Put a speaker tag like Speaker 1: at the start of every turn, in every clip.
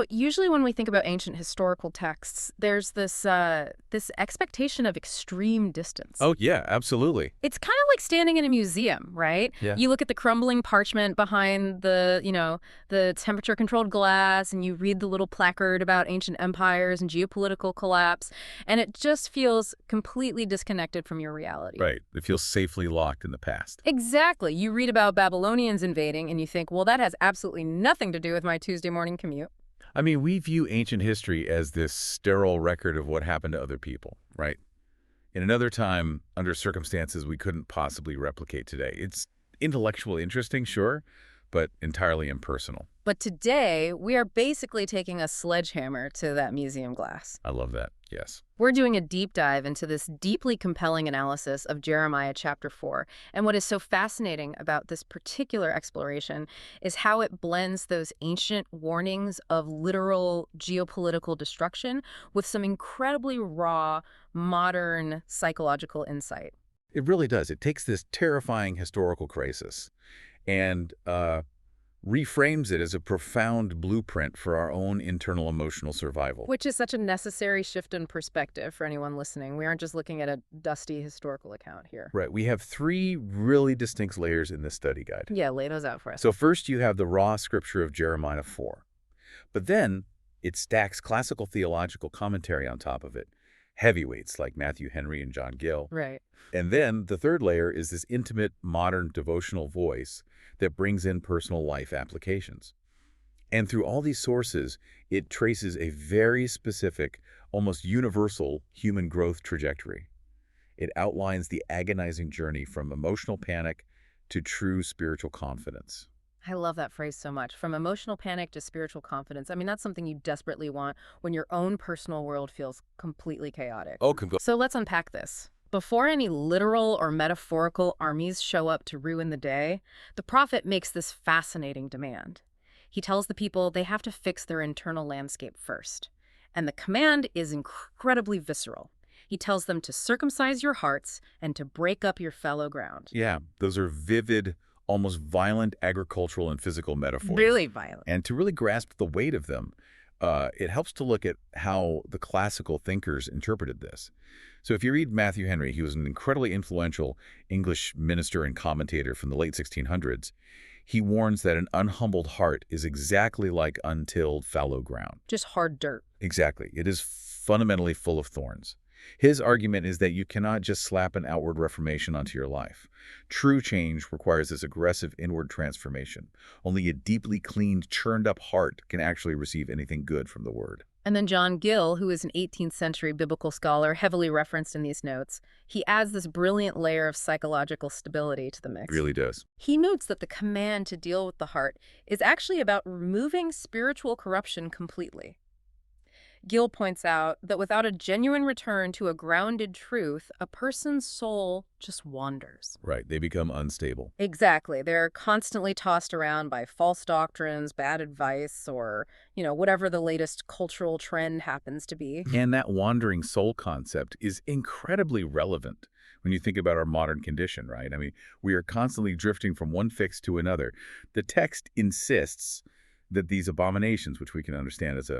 Speaker 1: Usually when we think about ancient historical texts, there's this expectation of extreme distance.
Speaker 2: Oh, yeah, absolutely.
Speaker 1: It's kind of like standing in a museum, right?
Speaker 2: Yeah.
Speaker 1: You look at the crumbling parchment behind the temperature-controlled glass, and you read the little placard about ancient empires and geopolitical collapse, and it just feels completely disconnected from your reality.
Speaker 2: Right. It feels safely locked in the past.
Speaker 1: Exactly. You read about Babylonians invading, and you think, well, that has absolutely nothing to do with my Tuesday morning commute.
Speaker 2: I mean, we view ancient history as this sterile record of what happened to other people, right? In another time, under circumstances we couldn't possibly replicate today. It's intellectually interesting, sure, but entirely impersonal.
Speaker 1: But today, we are basically taking a sledgehammer to that museum glass.
Speaker 2: I love that, yes.
Speaker 1: We're doing a deep dive into this deeply compelling analysis of Jeremiah chapter 4. And what is so fascinating about this particular exploration is how it blends those ancient warnings of literal geopolitical destruction with some incredibly raw, modern psychological insight.
Speaker 2: It really does. It takes this terrifying historical crisis and reframes it as a profound blueprint for our own internal emotional survival.
Speaker 1: Which is such a necessary shift in perspective for anyone listening. We aren't just looking at a dusty historical account here.
Speaker 2: Right. We have three really distinct layers in this study guide.
Speaker 1: Yeah, lay those out for us.
Speaker 2: So first you have the raw scripture of Jeremiah 4. But then it stacks classical theological commentary on top of it. Heavyweights like Matthew Henry and John Gill.
Speaker 1: Right.
Speaker 2: And then the third layer is this intimate, modern devotional voice that brings in personal life applications. And through all these sources, it traces a very specific, almost universal human growth trajectory. It outlines the agonizing journey from emotional panic to true spiritual confidence.
Speaker 1: I love that phrase so much. From emotional panic to spiritual confidence. I mean, that's something you desperately want when your own personal world feels completely chaotic.
Speaker 2: Oh,
Speaker 1: So let's unpack this. Before any literal or metaphorical armies show up to ruin the day, the prophet makes this fascinating demand. He tells the people they have to fix their internal landscape first. And the command is incredibly visceral. He tells them to circumcise your hearts and to break up your fallow ground.
Speaker 2: Yeah, those are vivid, almost violent agricultural and physical metaphors.
Speaker 1: Really violent.
Speaker 2: And to really grasp the weight of them, it helps to look at how the classical thinkers interpreted this. So if you read Matthew Henry, he was an incredibly influential English minister and commentator from the late 1600s. He warns that an unhumbled heart is exactly like untilled fallow ground.
Speaker 1: Just hard dirt.
Speaker 2: Exactly. It is fundamentally full of thorns. His argument is that you cannot just slap an outward reformation onto your life. True change requires this aggressive inward transformation. Only a deeply cleaned, churned-up heart can actually receive anything good from the Word.
Speaker 1: And then John Gill, who is an 18th century biblical scholar heavily referenced in these notes, he adds this brilliant layer of psychological stability to the mix.
Speaker 2: It really does.
Speaker 1: He notes that the command to deal with the heart is actually about removing spiritual corruption completely. Gill points out that without a genuine return to a grounded truth, a person's soul just wanders.
Speaker 2: Right. They become unstable.
Speaker 1: Exactly. They're constantly tossed around by false doctrines, bad advice, or, whatever the latest cultural trend happens to be.
Speaker 2: And that wandering soul concept is incredibly relevant when you think about our modern condition, right? I mean, we are constantly drifting from one fix to another. The text insists that these abominations, which we can understand as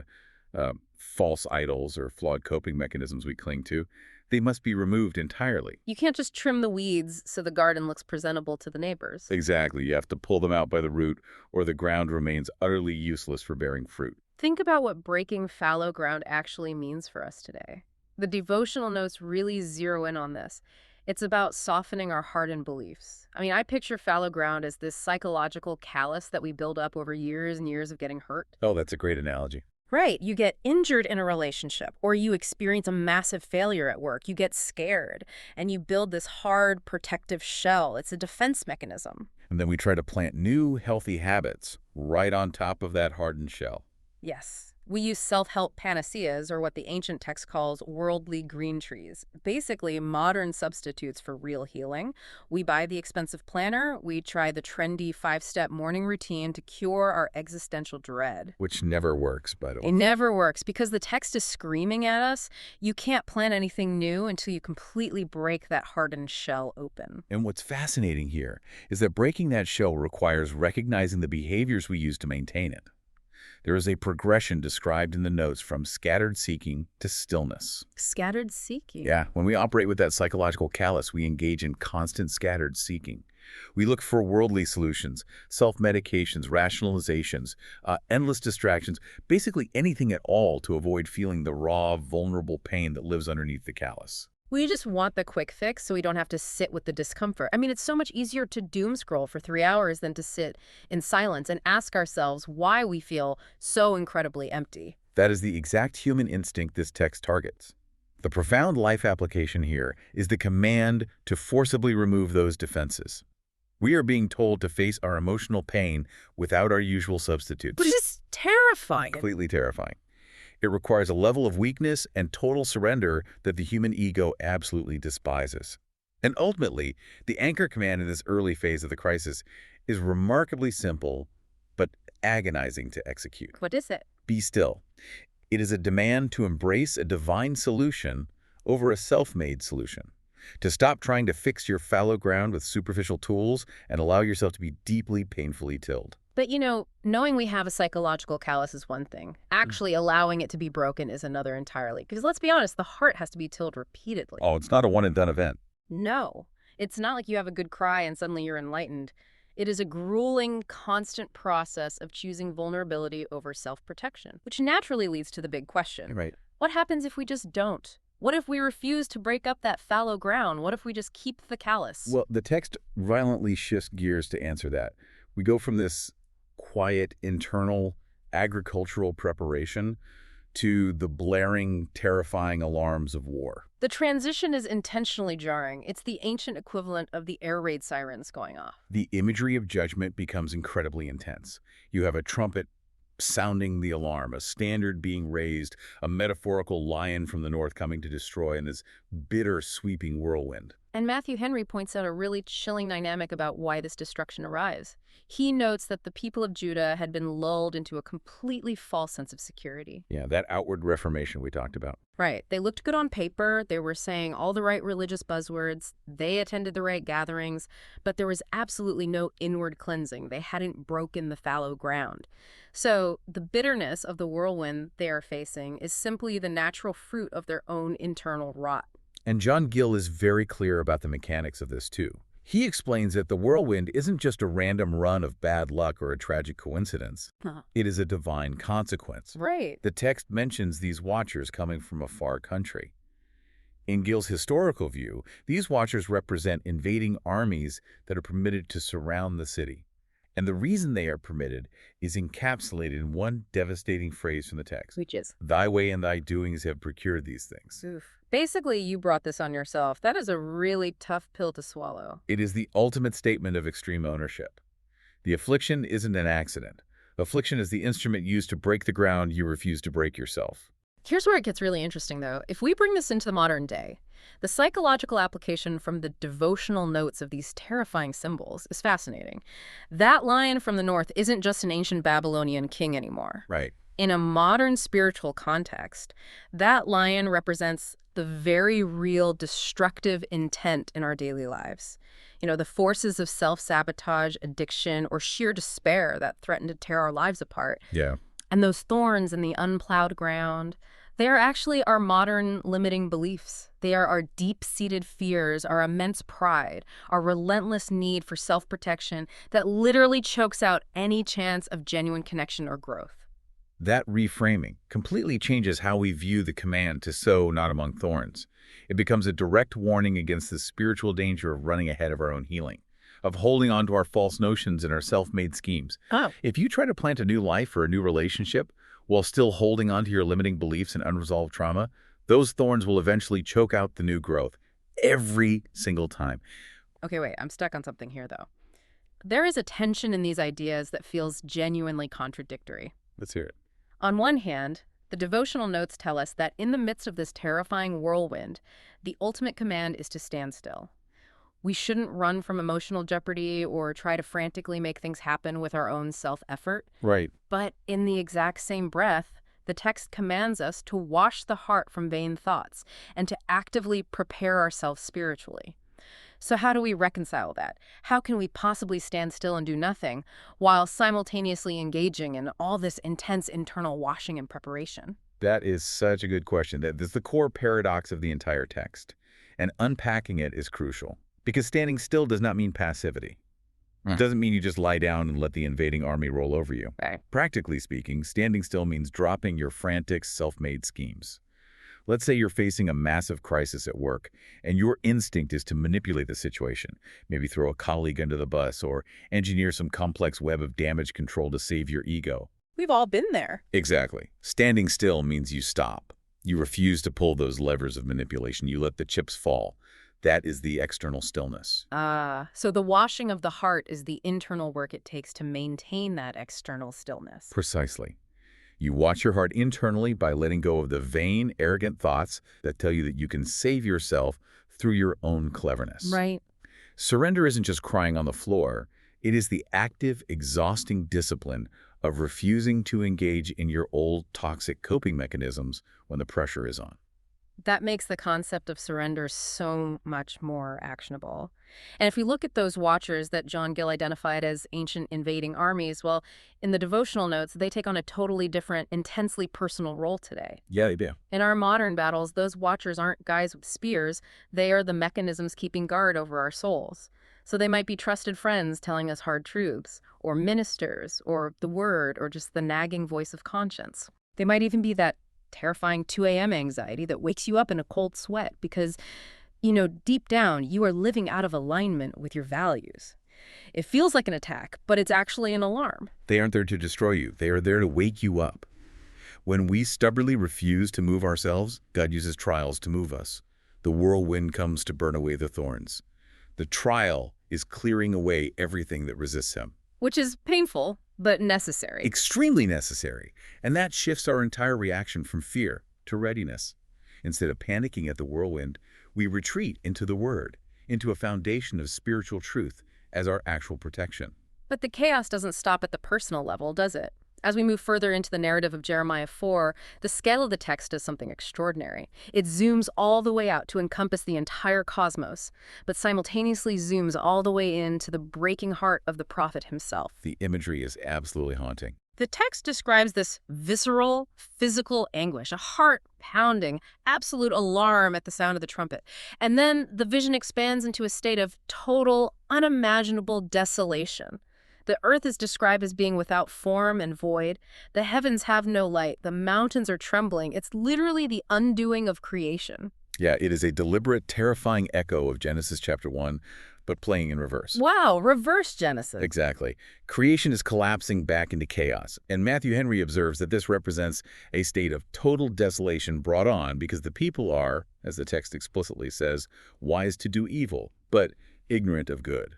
Speaker 2: false idols or flawed coping mechanisms we cling to, they must be removed entirely.
Speaker 1: You can't just trim the weeds so the garden looks presentable to the neighbors.
Speaker 2: Exactly. You have to pull them out by the root, or the ground remains utterly useless for bearing fruit.
Speaker 1: Think about what breaking fallow ground actually means for us today. The devotional notes really zero in on this. It's about softening our hardened beliefs. I mean, I picture fallow ground as this psychological callus that we build up over years and years of getting hurt.
Speaker 2: Oh, that's a great analogy.
Speaker 1: Right. You get injured in a relationship, or you experience a massive failure at work. You get scared, and you build this hard protective shell. It's a defense mechanism.
Speaker 2: And then we try to plant new, healthy habits right on top of that hardened shell.
Speaker 1: Yes. We use self-help panaceas, or what the ancient text calls worldly green trees, basically modern substitutes for real healing. We buy the expensive planner, we try the trendy 5-step morning routine to cure our existential dread.
Speaker 2: Which never works, by the way.
Speaker 1: It never works because the text is screaming at us. You can't plan anything new until you completely break that hardened shell open.
Speaker 2: And what's fascinating here is that breaking that shell requires recognizing the behaviors we use to maintain it. There is a progression described in the notes from scattered seeking to stillness.
Speaker 1: Scattered seeking.
Speaker 2: Yeah, when we operate with that psychological callus, we engage in constant scattered seeking. We look for worldly solutions, self-medications, rationalizations, endless distractions, basically anything at all to avoid feeling the raw, vulnerable pain that lives underneath the callus.
Speaker 1: We just want the quick fix so we don't have to sit with the discomfort. I mean, it's so much easier to doom scroll for 3 hours than to sit in silence and ask ourselves why we feel so incredibly empty.
Speaker 2: That is the exact human instinct this text targets. The profound life application here is the command to forcibly remove those defenses. We are being told to face our emotional pain without our usual substitutes.
Speaker 1: But it's terrifying.
Speaker 2: Completely terrifying. It requires a level of weakness and total surrender that the human ego absolutely despises. And ultimately, the anchor command in this early phase of the crisis is remarkably simple, but agonizing to execute.
Speaker 1: What is it?
Speaker 2: Be still. It is a demand to embrace a divine solution over a self-made solution, to stop trying to fix your fallow ground with superficial tools and allow yourself to be deeply, painfully tilled.
Speaker 1: But, knowing we have a psychological callus is one thing. Actually allowing it to be broken is another entirely. Because let's be honest, the heart has to be tilled repeatedly.
Speaker 2: Oh, it's not a one-and-done event.
Speaker 1: No. It's not like you have a good cry and suddenly you're enlightened. It is a grueling, constant process of choosing vulnerability over self-protection, which naturally leads to the big question.
Speaker 2: Right.
Speaker 1: What happens if we just don't? What if we refuse to break up that fallow ground? What if we just keep the callus?
Speaker 2: Well, the text violently shifts gears to answer that. We go from this quiet, internal, agricultural preparation to the blaring, terrifying alarms of war.
Speaker 1: The transition is intentionally jarring. It's the ancient equivalent of the air raid sirens going off.
Speaker 2: The imagery of judgment becomes incredibly intense. You have a trumpet sounding the alarm, a standard being raised, a metaphorical lion from the north coming to destroy, and this bitter, sweeping whirlwind.
Speaker 1: And Matthew Henry points out a really chilling dynamic about why this destruction arrives. He notes that the people of Judah had been lulled into a completely false sense of security.
Speaker 2: Yeah, that outward reformation we talked about.
Speaker 1: Right. They looked good on paper. They were saying all the right religious buzzwords. They attended the right gatherings. But there was absolutely no inward cleansing. They hadn't broken the fallow ground. So the bitterness of the whirlwind they are facing is simply the natural fruit of their own internal rot.
Speaker 2: And John Gill is very clear about the mechanics of this too. He explains that the whirlwind isn't just a random run of bad luck or a tragic coincidence. It is a divine consequence.
Speaker 1: Right.
Speaker 2: The text mentions these watchers coming from a far country. In Gill's historical view, these watchers represent invading armies that are permitted to surround the city. And the reason they are permitted is encapsulated in one devastating phrase from the text.
Speaker 1: Which is?
Speaker 2: Thy way and thy doings have procured these things.
Speaker 1: Oof. Basically, you brought this on yourself. That is a really tough pill to swallow.
Speaker 2: It is the ultimate statement of extreme ownership. The affliction isn't an accident. Affliction is the instrument used to break the ground you refuse to break yourself.
Speaker 1: Here's where it gets really interesting, though. If we bring this into the modern day, the psychological application from the devotional notes of these terrifying symbols is fascinating. That lion from the north isn't just an ancient Babylonian king anymore.
Speaker 2: Right.
Speaker 1: In a modern spiritual context, that lion represents the very real destructive intent in our daily lives. The forces of self-sabotage, addiction, or sheer despair that threaten to tear our lives apart.
Speaker 2: Yeah.
Speaker 1: And those thorns in the unplowed ground, they are actually our modern limiting beliefs. They are our deep-seated fears, our immense pride, our relentless need for self-protection that literally chokes out any chance of genuine connection or growth.
Speaker 2: That reframing completely changes how we view the command to sow not among thorns. It becomes a direct warning against the spiritual danger of running ahead of our own healing, of holding on to our false notions and our self-made schemes.
Speaker 1: Oh.
Speaker 2: If you try to plant a new life or a new relationship while still holding on to your limiting beliefs and unresolved trauma, those thorns will eventually choke out the new growth every single time.
Speaker 1: Okay, wait, I'm stuck on something here, though. There is a tension in these ideas that feels genuinely contradictory.
Speaker 2: Let's hear it.
Speaker 1: On one hand, the devotional notes tell us that in the midst of this terrifying whirlwind, the ultimate command is to stand still. We shouldn't run from emotional jeopardy or try to frantically make things happen with our own self-effort.
Speaker 2: Right.
Speaker 1: But in the exact same breath, the text commands us to wash the heart from vain thoughts and to actively prepare ourselves spiritually. So how do we reconcile that? How can we possibly stand still and do nothing while simultaneously engaging in all this intense internal washing and preparation?
Speaker 2: That is such a good question. That's the core paradox of the entire text. And unpacking it is crucial. Because standing still does not mean passivity. It doesn't mean you just lie down and let the invading army roll over you.
Speaker 1: Right.
Speaker 2: Practically speaking, standing still means dropping your frantic, self-made schemes. Let's say you're facing a massive crisis at work, and your instinct is to manipulate the situation, maybe throw a colleague under the bus or engineer some complex web of damage control to save your ego.
Speaker 1: We've all been there.
Speaker 2: Exactly. Standing still means you stop. You refuse to pull those levers of manipulation. You let the chips fall. That is the external stillness.
Speaker 1: So the washing of the heart is the internal work it takes to maintain that external stillness.
Speaker 2: Precisely. You watch your heart internally by letting go of the vain, arrogant thoughts that tell you that you can save yourself through your own cleverness.
Speaker 1: Right.
Speaker 2: Surrender isn't just crying on the floor. It is the active, exhausting discipline of refusing to engage in your old toxic coping mechanisms when the pressure is on.
Speaker 1: That makes the concept of surrender so much more actionable. And if we look at those watchers that John Gill identified as ancient invading armies, well, in the devotional notes, they take on a totally different, intensely personal role today.
Speaker 2: Yeah, they do.
Speaker 1: In our modern battles, those watchers aren't guys with spears. They are the mechanisms keeping guard over our souls. So they might be trusted friends telling us hard truths, or ministers, or the word, or just the nagging voice of conscience. They might even be that terrifying 2 a.m. anxiety that wakes you up in a cold sweat because, deep down, you are living out of alignment with your values. It feels like an attack, but it's actually an alarm.
Speaker 2: They aren't there to destroy you. They are there to wake you up. When we stubbornly refuse to move ourselves, God uses trials to move us. The whirlwind comes to burn away the thorns. The trial is clearing away everything that resists him.
Speaker 1: Which is painful, but necessary.
Speaker 2: Extremely necessary. And that shifts our entire reaction from fear to readiness. Instead of panicking at the whirlwind, we retreat into the Word, into a foundation of spiritual truth as our actual protection.
Speaker 1: But the chaos doesn't stop at the personal level, does it? As we move further into the narrative of Jeremiah 4, the scale of the text does something extraordinary. It zooms all the way out to encompass the entire cosmos, but simultaneously zooms all the way into the breaking heart of the prophet himself.
Speaker 2: The imagery is absolutely haunting.
Speaker 1: The text describes this visceral, physical anguish, a heart-pounding, absolute alarm at the sound of the trumpet. And then the vision expands into a state of total, unimaginable desolation. The earth is described as being without form and void. The heavens have no light. The mountains are trembling. It's literally the undoing of creation.
Speaker 2: Yeah, it is a deliberate, terrifying echo of Genesis chapter 1, but playing in reverse.
Speaker 1: Wow, reverse Genesis.
Speaker 2: Exactly. Creation is collapsing back into chaos, and Matthew Henry observes that this represents a state of total desolation brought on because the people are, as the text explicitly says, wise to do evil, but ignorant of good.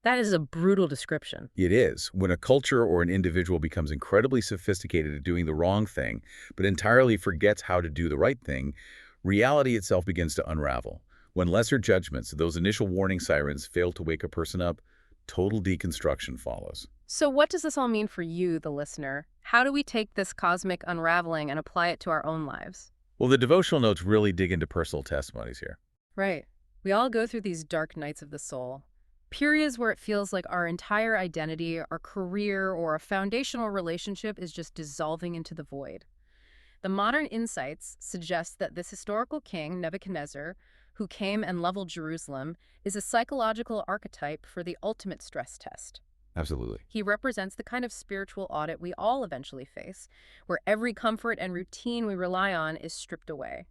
Speaker 1: That is a brutal description.
Speaker 2: It is. When a culture or an individual becomes incredibly sophisticated at doing the wrong thing, but entirely forgets how to do the right thing, reality itself begins to unravel. When lesser judgments, those initial warning sirens, fail to wake a person up, total deconstruction follows.
Speaker 1: So what does this all mean for you, the listener? How do we take this cosmic unraveling and apply it to our own lives?
Speaker 2: Well, the devotional notes really dig into personal testimonies here.
Speaker 1: Right. We all go through these dark nights of the soul. Periods where it feels like our entire identity, our career, or a foundational relationship is just dissolving into the void. The modern insights suggest that this historical king, Nebuchadnezzar, who came and leveled Jerusalem, is a psychological archetype for the ultimate stress test.
Speaker 2: Absolutely.
Speaker 1: He represents the kind of spiritual audit we all eventually face, where every comfort and routine we rely on is stripped away.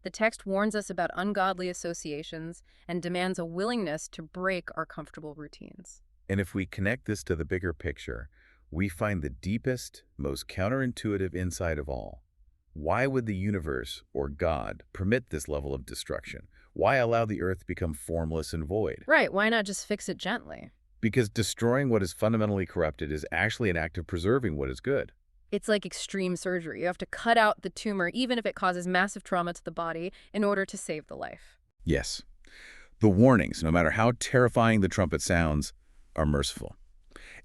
Speaker 1: The text warns us about ungodly associations and demands a willingness to break our comfortable routines.
Speaker 2: And if we connect this to the bigger picture, we find the deepest, most counterintuitive insight of all. Why would the universe, or God, permit this level of destruction? Why allow the earth to become formless and void?
Speaker 1: Right, why not just fix it gently?
Speaker 2: Because destroying what is fundamentally corrupted is actually an act of preserving what is good.
Speaker 1: It's like extreme surgery. You have to cut out the tumor, even if it causes massive trauma to the body, in order to save the life.
Speaker 2: Yes. The warnings, no matter how terrifying the trumpet sounds, are merciful.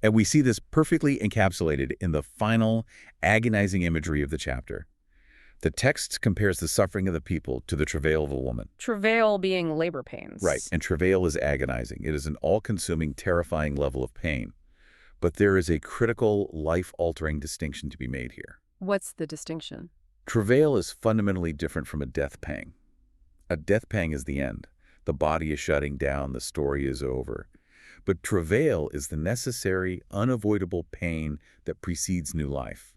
Speaker 2: And we see this perfectly encapsulated in the final, agonizing imagery of the chapter. The text compares the suffering of the people to the travail of a woman.
Speaker 1: Travail being labor
Speaker 2: Right,
Speaker 1: pains.
Speaker 2: and travail is agonizing. It is an all-consuming, terrifying level of pain. But there is a critical, life-altering distinction to be made here.
Speaker 1: What's the distinction?
Speaker 2: Travail is fundamentally different from a death pang. A death pang is the end. The body is shutting down, the story is over. But travail is the necessary, unavoidable pain that precedes new life.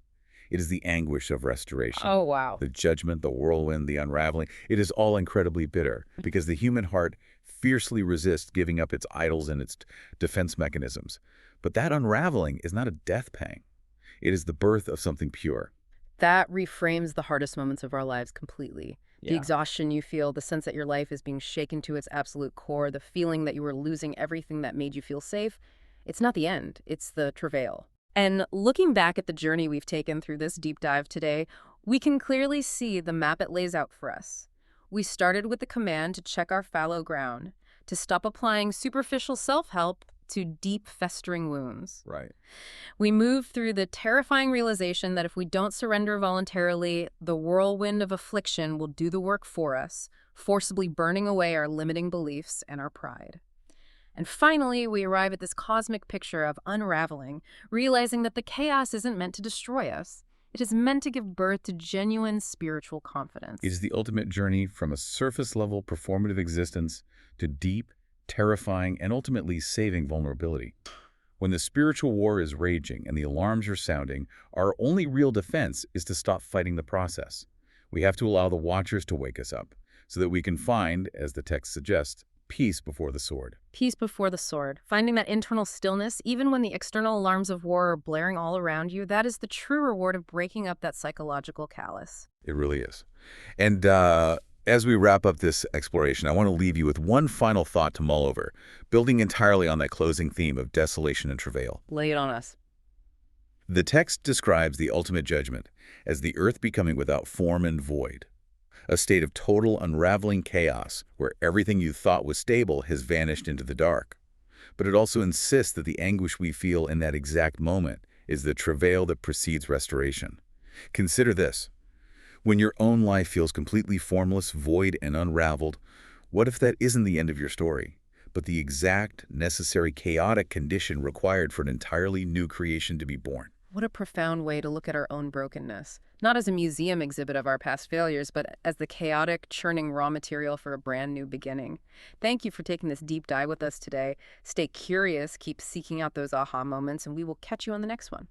Speaker 2: It is the anguish of restoration.
Speaker 1: Oh, wow.
Speaker 2: The judgment, the whirlwind, the unraveling. It is all incredibly bitter because the human heart fiercely resists giving up its idols and its defense mechanisms. But that unraveling is not a death pang. It is the birth of something pure.
Speaker 1: That reframes the hardest moments of our lives completely. The
Speaker 2: Yeah.
Speaker 1: exhaustion you feel, the sense that your life is being shaken to its absolute core, the feeling that you were losing everything that made you feel safe. It's not the end, it's the travail. And looking back at the journey we've taken through this deep dive today, we can clearly see the map it lays out for us. We started with the command to check our fallow ground, to stop applying superficial self-help to deep, festering wounds.
Speaker 2: Right.
Speaker 1: We move through the terrifying realization that if we don't surrender voluntarily, the whirlwind of affliction will do the work for us, forcibly burning away our limiting beliefs and our pride. And finally, we arrive at this cosmic picture of unraveling, realizing that the chaos isn't meant to destroy us. It is meant to give birth to genuine spiritual confidence.
Speaker 2: It is the ultimate journey from a surface-level performative existence to deep, terrifying, and ultimately saving vulnerability. When the spiritual war is raging and the alarms are sounding, our only real defense is to stop fighting the process. We have to allow the watchers to wake us up so that we can find, as the text suggests, peace before the sword.
Speaker 1: Peace before the sword. Finding that internal stillness, even when the external alarms of war are blaring all around you, that is the true reward of breaking up that psychological callus.
Speaker 2: It really is. And as we wrap up this exploration, I want to leave you with one final thought to mull over, building entirely on that closing theme of desolation and travail.
Speaker 1: Lay it on us.
Speaker 2: The text describes the ultimate judgment as the earth becoming without form and void, a state of total unraveling chaos where everything you thought was stable has vanished into the dark. But it also insists that the anguish we feel in that exact moment is the travail that precedes restoration. Consider this. When your own life feels completely formless, void, and unraveled, what if that isn't the end of your story, but the exact, necessary, chaotic condition required for an entirely new creation to be born?
Speaker 1: What a profound way to look at our own brokenness. Not as a museum exhibit of our past failures, but as the chaotic, churning raw material for a brand new beginning. Thank you for taking this deep dive with us today. Stay curious, keep seeking out those aha moments, and we will catch you on the next one.